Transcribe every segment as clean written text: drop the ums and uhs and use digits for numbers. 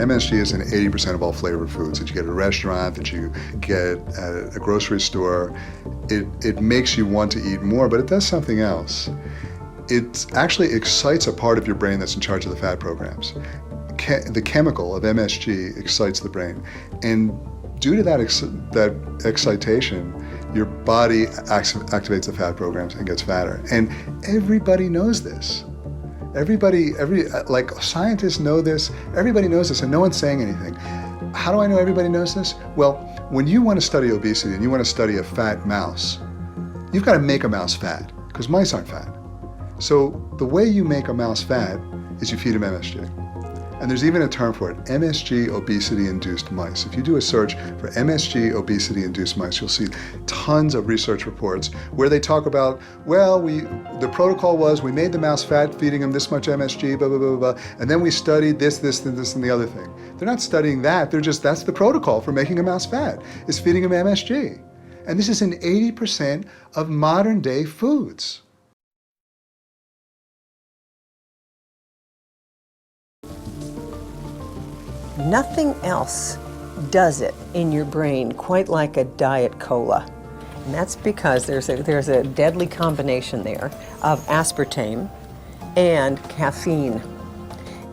MSG is in 80% of all flavored foods that you get at a restaurant, that you get at a grocery store. It makes you want to eat more, but it does something else. It actually excites a part of your brain that's in charge of the fat programs. The chemical of MSG excites the brain, and due to that excitation, your body activates the fat programs and gets fatter. And everybody knows this. Like scientists know this, everybody knows this, and no one's saying anything. How do I know everybody knows this? Well, when you want to study obesity and you want to study a fat mouse, you've got to make a mouse fat, because mice aren't fat. So the way you make a mouse fat is you feed them MSG. And there's even a term for it, MSG obesity-induced mice. If you do a search for MSG obesity-induced mice, you'll see tons of research reports where they talk about, well, the protocol was we made the mouse fat, feeding them this much MSG, blah, blah, blah, blah, and then we studied this, and the other thing. They're not studying that, that's the protocol for making a mouse fat, is feeding them MSG. And this is in 80% of modern day foods. Nothing else does it in your brain quite like a Diet Cola. And that's because there's a deadly combination there of aspartame and caffeine.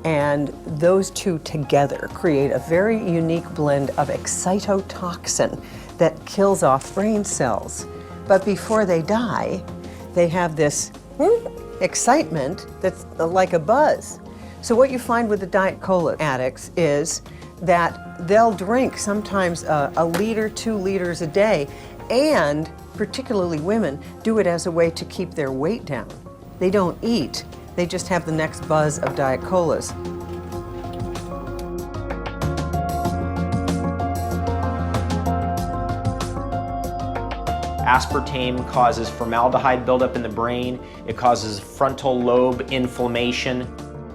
And those two together create a very unique blend of excitotoxin that kills off brain cells. But before they die, they have this excitement that's like a buzz. So what you find with the Diet Cola addicts is that they'll drink sometimes a liter, 2 liters a day, and particularly women do it as a way to keep their weight down. They don't eat, they just have the next buzz of Diet Colas. Aspartame causes formaldehyde buildup in the brain. It causes frontal lobe inflammation.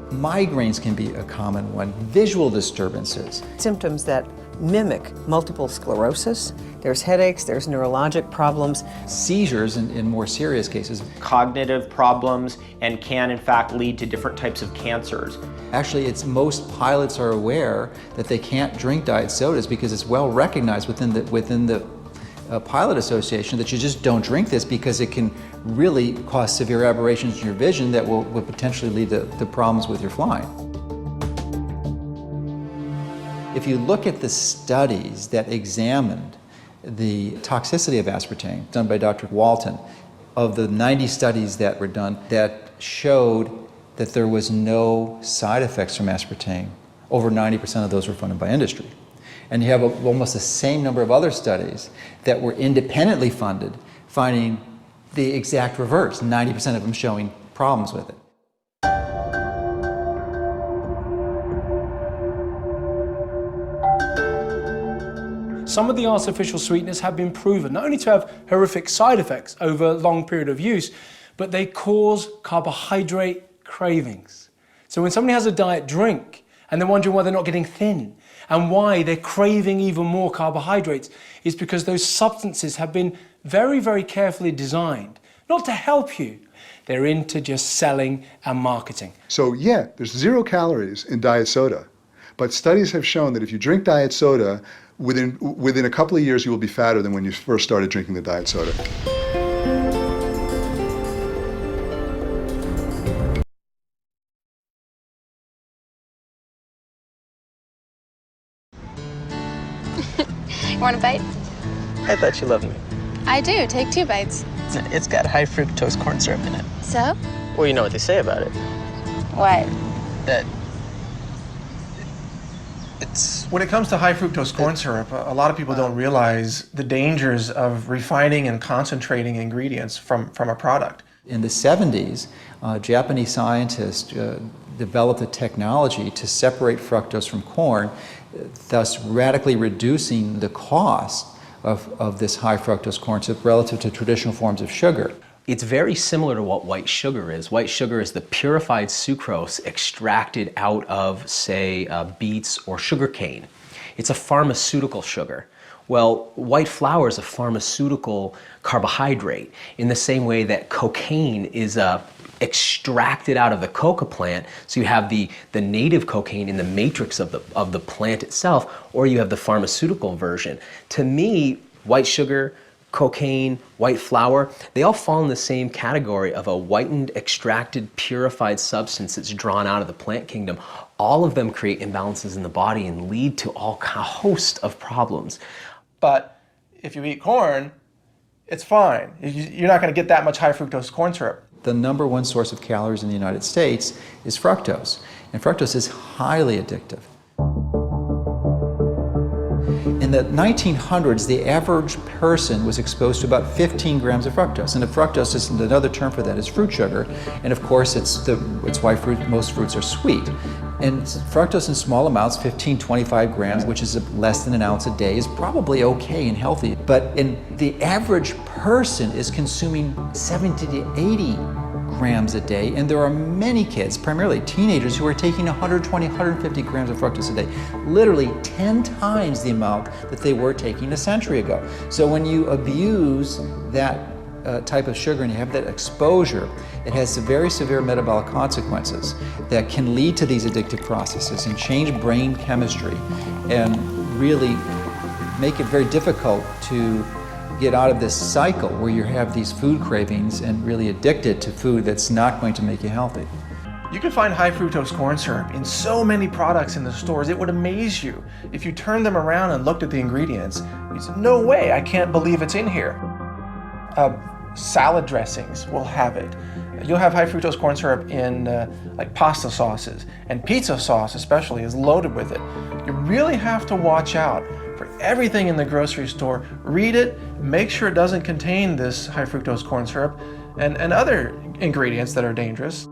Migraines can be a common one, visual disturbances. Symptoms that mimic multiple sclerosis. There's headaches, there's neurologic problems. Seizures in more serious cases. Cognitive problems, and can in fact lead to different types of cancers. Actually, most pilots are aware that they can't drink diet sodas because it's well recognized within the pilot association that you just don't drink this because it can really cause severe aberrations in your vision that will potentially lead to problems with your flying. If you look at the studies that examined the toxicity of aspartame, done by Dr. Walton, of the 90 studies that were done that showed that there was no side effects from aspartame, over 90% of those were funded by industry. And you have almost the same number of other studies that were independently funded, finding the exact reverse, 90% of them showing problems with it. Some of the artificial sweeteners have been proven not only to have horrific side effects over a long period of use, but they cause carbohydrate cravings. So when somebody has a diet drink and they're wondering why they're not getting thin, and why they're craving even more carbohydrates, is because those substances have been very, very carefully designed, not to help you. They're into just selling and marketing. So yeah, there's 0 calories in diet soda, but studies have shown that if you drink diet soda, within a couple of years you will be fatter than when you first started drinking the diet soda. You want a bite? I thought you loved me. I do. Take 2 bites. It's got high fructose corn syrup in it. So? Well, you know what they say about it. What? That When it comes to high fructose corn syrup, a lot of people don't realize the dangers of refining and concentrating ingredients from a product. In the 70s, Japanese scientists developed a technology to separate fructose from corn, thus radically reducing the cost of this high fructose corn syrup relative to traditional forms of sugar. It's very similar to what white sugar is. White sugar is the purified sucrose extracted out of, say, beets or sugarcane. It's a pharmaceutical sugar. Well, white flour is a pharmaceutical carbohydrate in the same way that cocaine is a extracted out of the coca plant. So you have the native cocaine in the matrix of the plant itself, or you have the pharmaceutical version. To me, white sugar, cocaine, white flour, they all fall in the same category of a whitened, extracted, purified substance that's drawn out of the plant kingdom. All of them create imbalances in the body and lead to all a host of problems. But if you eat corn, it's fine. You're not going to get that much high fructose corn syrup. The number one source of calories in the United States is fructose, and fructose is highly addictive. In the 1900s, the average person was exposed to about 15 grams of fructose, and fructose is another term for that is fruit sugar, and of course it's why most fruits are sweet. And fructose in small amounts, 15, 25 grams, which is less than an ounce a day, is probably okay and healthy. But the average person is consuming 70 to 80 grams a day, and there are many kids, primarily teenagers, who are taking 120, 150 grams of fructose a day, literally 10 times the amount that they were taking a century ago. So when you abuse that type of sugar and you have that exposure, it has very severe metabolic consequences that can lead to these addictive processes and change brain chemistry and really make it very difficult to get out of this cycle where you have these food cravings and really addicted to food that's not going to make you healthy. You can find high fructose corn syrup in so many products in the stores. It would amaze you if you turned them around and looked at the ingredients. You'd say, no way, I can't believe it's in here. Salad dressings will have it. You'll have high fructose corn syrup in like pasta sauces, and pizza sauce especially is loaded with it. You really have to watch out for everything in the grocery store. Read it, make sure it doesn't contain this high fructose corn syrup and other ingredients that are dangerous.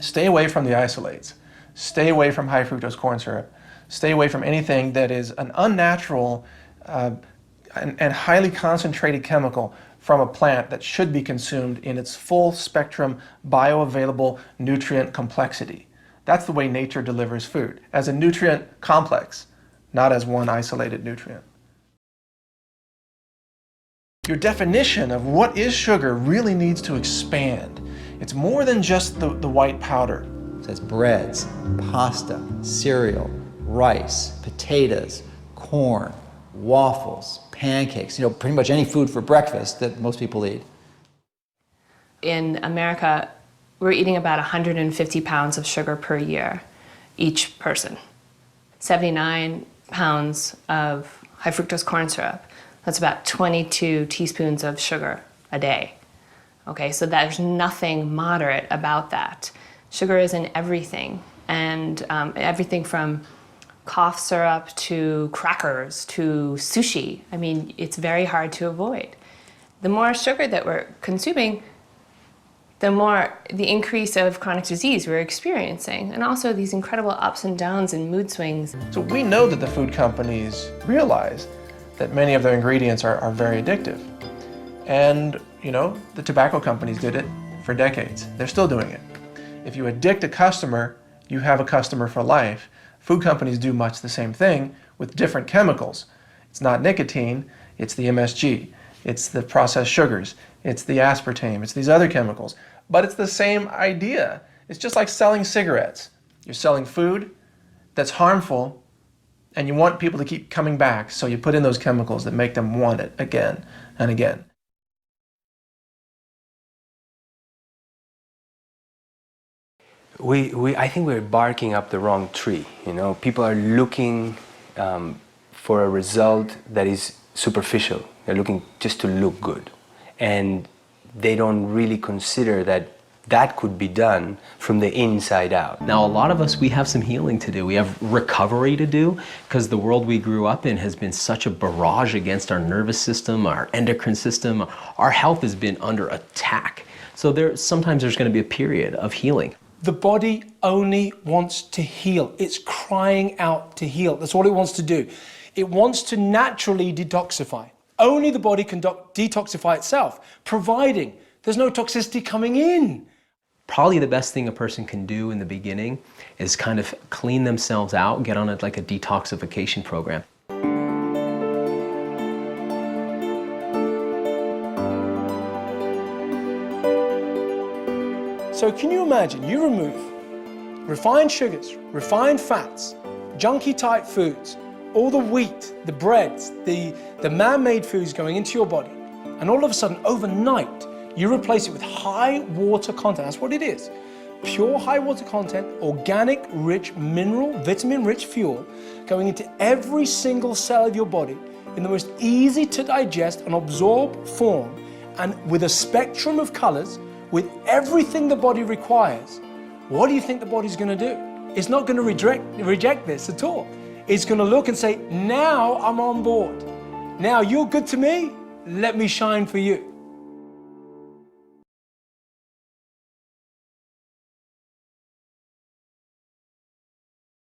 Stay away from the isolates. Stay away from high fructose corn syrup. Stay away from anything that is an unnatural and highly concentrated chemical from a plant that should be consumed in its full spectrum bioavailable nutrient complexity. That's the way nature delivers food, as a nutrient complex, not as one isolated nutrient. Your definition of what is sugar really needs to expand. It's more than just the white powder. So that's breads, pasta, cereal, rice, potatoes, corn, waffles, pancakes, pretty much any food for breakfast that most people eat. In America, we're eating about 150 pounds of sugar per year, each person. 79 pounds of high fructose corn syrup. That's about 22 teaspoons of sugar a day. Okay, so there's nothing moderate about that. Sugar is in everything, and everything from cough syrup to crackers to sushi. I mean, it's very hard to avoid. The more sugar that we're consuming, the more the increase of chronic disease we're experiencing, and also these incredible ups and downs and mood swings. So we know that the food companies realize that many of their ingredients are very addictive. And, the tobacco companies did it for decades. They're still doing it. If you addict a customer, you have a customer for life. Food companies do much the same thing with different chemicals. It's not nicotine, it's the MSG, it's the processed sugars, it's the aspartame, it's these other chemicals. But it's the same idea. It's just like selling cigarettes. You're selling food that's harmful, and you want people to keep coming back, so you put in those chemicals that make them want it again and again. I think we're barking up the wrong tree. People are looking for a result that is superficial. They're looking just to look good, and they don't really consider that could be done from the inside out. Now, a lot of us, we have some healing to do. We have recovery to do, because the world we grew up in has been such a barrage against our nervous system, our endocrine system. Our health has been under attack. So sometimes there's going to be a period of healing. The body only wants to heal. It's crying out to heal. That's all it wants to do. It wants to naturally detoxify. Only the body can detoxify itself, providing there's no toxicity coming in. Probably the best thing a person can do in the beginning is kind of clean themselves out, get on a detoxification program. So can you imagine, you remove refined sugars, refined fats, junky type foods, all the wheat, the breads, the man-made foods going into your body, and all of a sudden, overnight, you replace it with high water content. That's what it is. Pure high water content, organic, rich, mineral, vitamin-rich fuel going into every single cell of your body in the most easy to digest and absorb form, and with a spectrum of colors, with everything the body requires. What do you think the body's going to do? It's not going to reject this at all. It's going to look and say, now I'm on board. Now you're good to me, let me shine for you.